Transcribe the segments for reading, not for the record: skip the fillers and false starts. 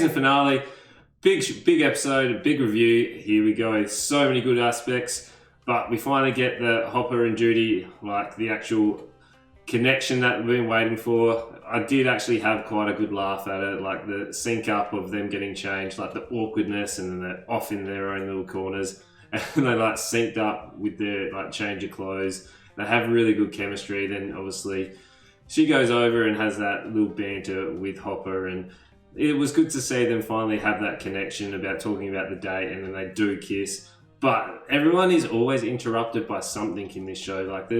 season finale, big episode, a big review. Here we go. So many good aspects, but we finally get the Hopper and Judy, like the actual connection that we've been waiting for. I did actually have quite a good laugh at it, like the sync up of them getting changed, like the awkwardness, and then they're off in their own little corners, and they like synced up with their like change of clothes. They have really good chemistry. Then obviously she goes over and has that little banter with Hopper, and it was good to see them finally have that connection about talking about the date, and then they do kiss. But everyone is always interrupted by something in this show. Like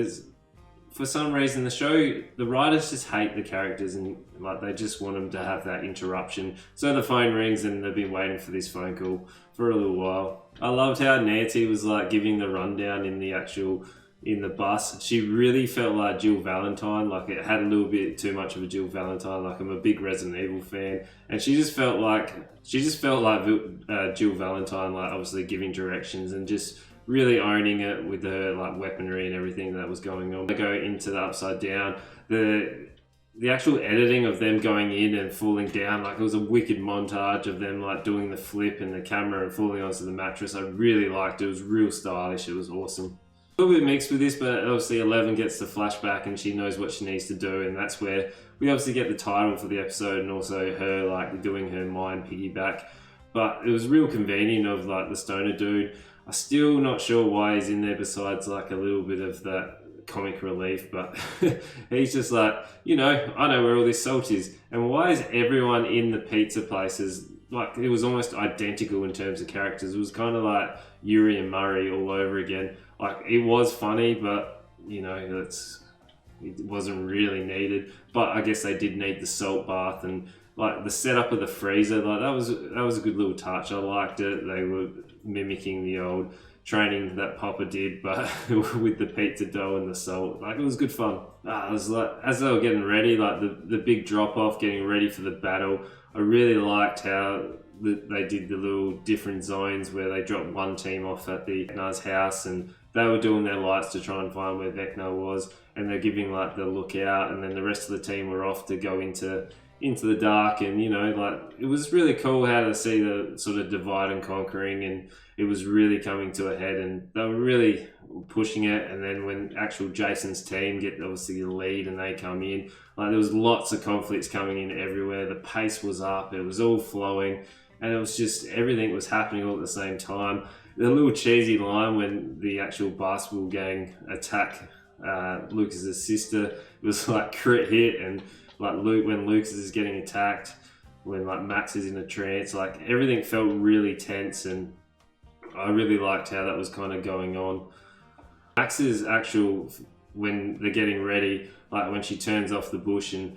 for some reason, the writers just hate the characters, and like they just want them to have that interruption. So the phone rings and they've been waiting for this phone call for a little while. I loved how Nancy was like giving the rundown in the bus. She really felt like Jill Valentine. Like it had a little bit too much of a Jill Valentine. Like I'm a big Resident Evil fan, and she just felt like Jill Valentine, like obviously giving directions and just really owning it with her like weaponry and everything that was going on. They go into the Upside Down. The actual editing of them going in and falling down, like it was a wicked montage of them like doing the flip and the camera and falling onto the mattress. I really liked it. It was real stylish. It was awesome. A little bit mixed with this, but obviously 11 gets the flashback and she knows what she needs to do, and that's where we obviously get the title for the episode, and also her like doing her mind piggyback. But it was real convenient of like the stoner dude. I'm still not sure why he's in there besides like a little bit of that comic relief, but he's just like, I know where all this salt is. And why is everyone in the pizza places, like it was almost identical in terms of characters. It was kind of like Yuri and Murray all over again. Like it was funny, but it wasn't really needed. But I guess they did need the salt bath, and like the setup of the freezer, like that was a good little touch. I liked it. They were mimicking the old training that Papa did, but with the pizza dough and the salt. Like it was good fun. It was like as they were getting ready, like the big drop off, getting ready for the battle. I really liked how they did the little different zones where they dropped one team off at the Vecna's house, and they were doing their lights to try and find where Vecna was, and they're giving like the lookout, and then the rest of the team were off to go into the dark. And like it was really cool how to see the sort of divide and conquering, and it was really coming to a head, and they were really pushing it. And then when actual Jason's team get obviously the lead and they come in, like there was lots of conflicts coming in everywhere. The pace was up, it was all flowing, and it was just everything was happening all at the same time. The little cheesy line when the actual basketball gang attack Lucas's sister, it was like crit hit, and like when Lucas is getting attacked, when like Max is in a trance, like everything felt really tense, and I really liked how that was kind of going on. Max's actual, when they're getting ready, like when she turns off the bush, and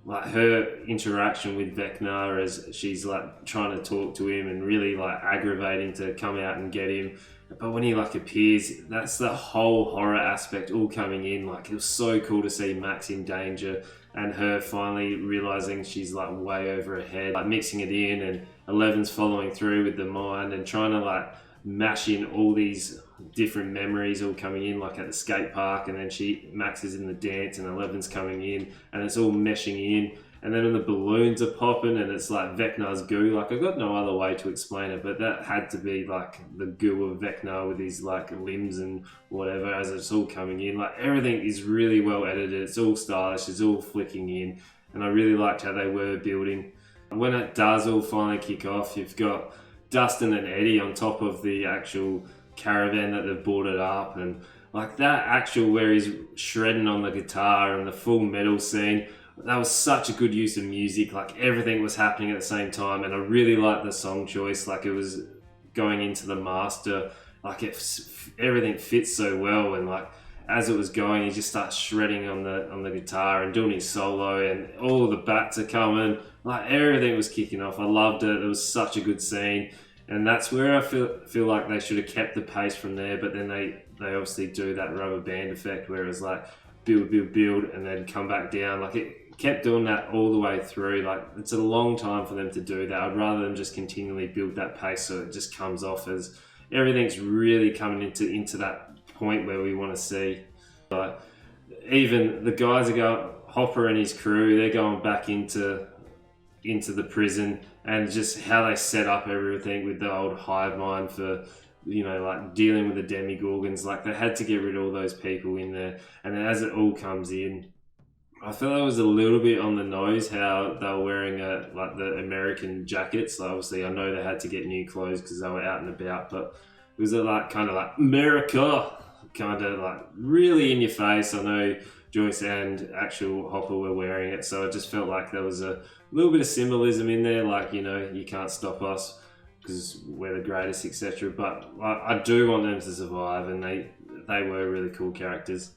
like her interaction with Vecna as she's like trying to talk to him and really like aggravating to come out and get him. But when he like appears, that's the whole horror aspect all coming in. Like it was so cool to see Max in danger and her finally realizing she's like way over her head, like mixing it in, and 11's following through with the mind and trying to like mash in all these different memories all coming in, like at the skate park, and then Max is in the dance and 11's coming in, and it's all meshing in. And then when the balloons are popping and it's like Vecna's goo, like I've got no other way to explain it, but that had to be like the goo of Vecna with his like limbs and whatever as it's all coming in. Like everything is really well edited, it's all stylish, it's all flicking in, and I really liked how they were building. When it does all finally kick off, you've got Dustin and Eddie on top of the actual caravan that they've boarded up, and like that actual where he's shredding on the guitar and the full metal scene, that was such a good use of music. Like everything was happening at the same time, and I really liked the song choice. Like it was going into the master, like everything fits so well, and like as it was going, he just starts shredding on the guitar and doing his solo, and all the bats are coming, like everything was kicking off. I loved it. It was such a good scene, and that's where I feel like they should have kept the pace from there, but then they obviously do that rubber band effect where it's like build, and then come back down. Like it kept doing that all the way through. Like it's a long time for them to do that. I'd rather them just continually build that pace so it just comes off as everything's really coming into that point where we want to see. Like even the guys are going, Hopper and his crew, they're going back into the prison, and just how they set up everything with the old hive mind for, you know, like dealing with the demigorgons. Like they had to get rid of all those people in there, and then as it all comes in, I felt it was a little bit on the nose how they were wearing like the American jackets. So obviously, I know they had to get new clothes because they were out and about, but it was like kind of like America, kind of like really in your face. I know Joyce and actual Hopper were wearing it, so I just felt like there was a little bit of symbolism in there, like, you know, you can't stop us because we're the greatest, etc. But I do want them to survive, and they were really cool characters.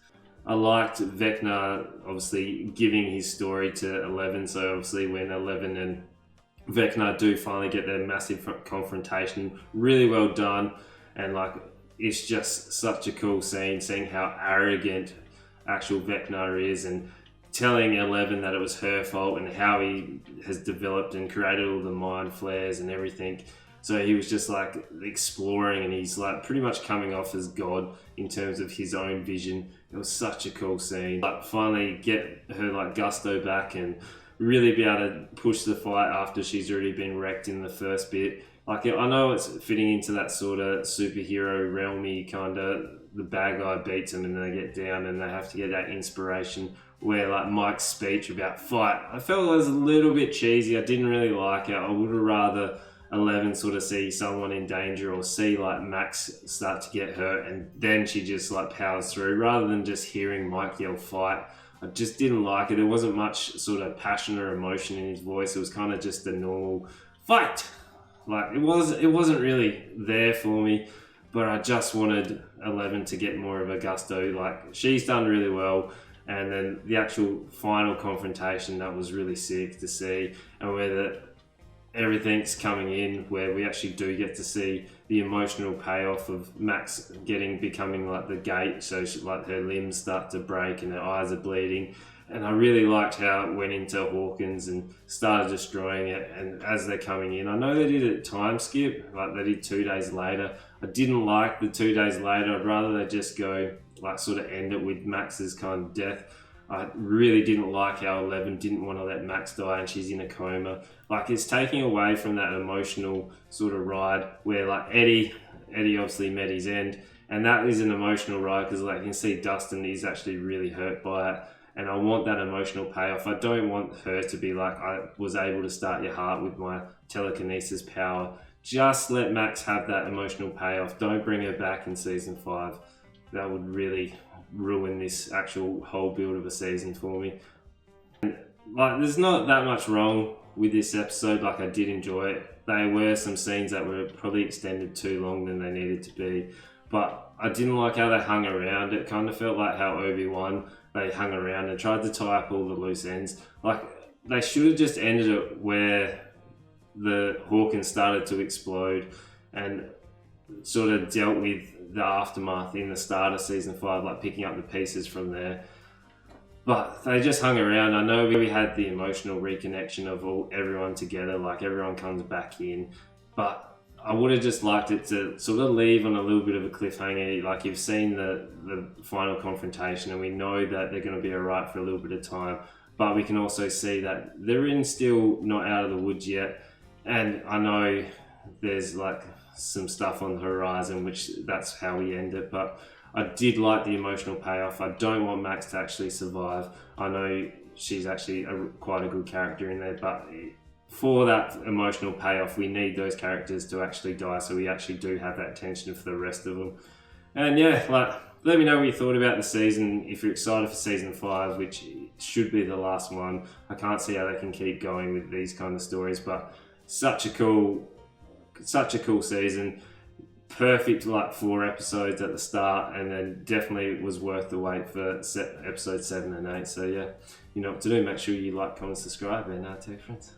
I liked Vecna obviously giving his story to 11, so obviously when 11 and Vecna do finally get their massive confrontation, really well done, and like it's just such a cool scene seeing how arrogant actual Vecna is, and telling 11 that it was her fault and how he has developed and created all the mind flares and everything. So he was just like exploring, and he's like pretty much coming off as God in terms of his own vision. It was such a cool scene. Like finally get her like gusto back and really be able to push the fight after she's already been wrecked in the first bit. Like I know it's fitting into that sort of superhero realmy kind of, the bad guy beats them and they get down and they have to get that inspiration, where like Mike's speech about fight, I felt it was a little bit cheesy. I didn't really like it. I would have rather 11 sort of see someone in danger or see like Max start to get hurt and then she just like powers through, rather than just hearing Mike yell fight. I just didn't like it. There wasn't much sort of passion or emotion in his voice. It was kind of just a normal fight. Like it wasn't really there for me, but I just wanted 11 to get more of a gusto. Like she's done really well. And then the actual final confrontation, that was really sick to see, and where everything's coming in, where we actually do get to see the emotional payoff of Max becoming like the gate, so like her limbs start to break and her eyes are bleeding. And I really liked how it went into Hawkins and started destroying it. And as they're coming in, I know they did a time skip, like they did 2 days later. I didn't like the 2 days later. I'd rather they just go like sort of end it with Max's kind of death. I really didn't like how 11 didn't want to let Max die and she's in a coma. Like it's taking away from that emotional sort of ride where like Eddie obviously met his end, and that is an emotional ride because like you can see Dustin is actually really hurt by it. And I want that emotional payoff. I don't want her to be like, I was able to start your heart with my telekinesis power. Just let Max have that emotional payoff. Don't bring her back in season 5. That would really ruin this actual whole build of a season for me. And, like, there's not that much wrong with this episode. Like, I did enjoy it. There were some scenes that were probably extended too long than they needed to be. But I didn't like how they hung around. It kind of felt like how Obi-Wan, they hung around and tried to tie up all the loose ends. Like, they should have just ended it where the Hawkins started to explode and sort of dealt with the aftermath in the start of season 5, like picking up the pieces from there. But they just hung around. I know we had the emotional reconnection of everyone together, like everyone comes back in, but I would have just liked it to sort of leave on a little bit of a cliffhanger. Like you've seen the final confrontation and we know that they're going to be alright for a little bit of time, but we can also see that they're still not out of the woods yet. And I know there's like some stuff on the horizon, which that's how we end it. But I did like the emotional payoff. I don't want Max to actually survive. I know she's actually quite a good character in there, but for that emotional payoff, we need those characters to actually die, so we actually do have that tension for the rest of them. And yeah, like, let me know what you thought about the season. If you're excited for season 5, which should be the last one. I can't see how they can keep going with these kind of stories, but such a cool season. Perfect, like 4 episodes at the start, and then definitely was worth the wait for episode 7 and 8. So yeah, you know what to do. Make sure you like, comment, subscribe, and take friends.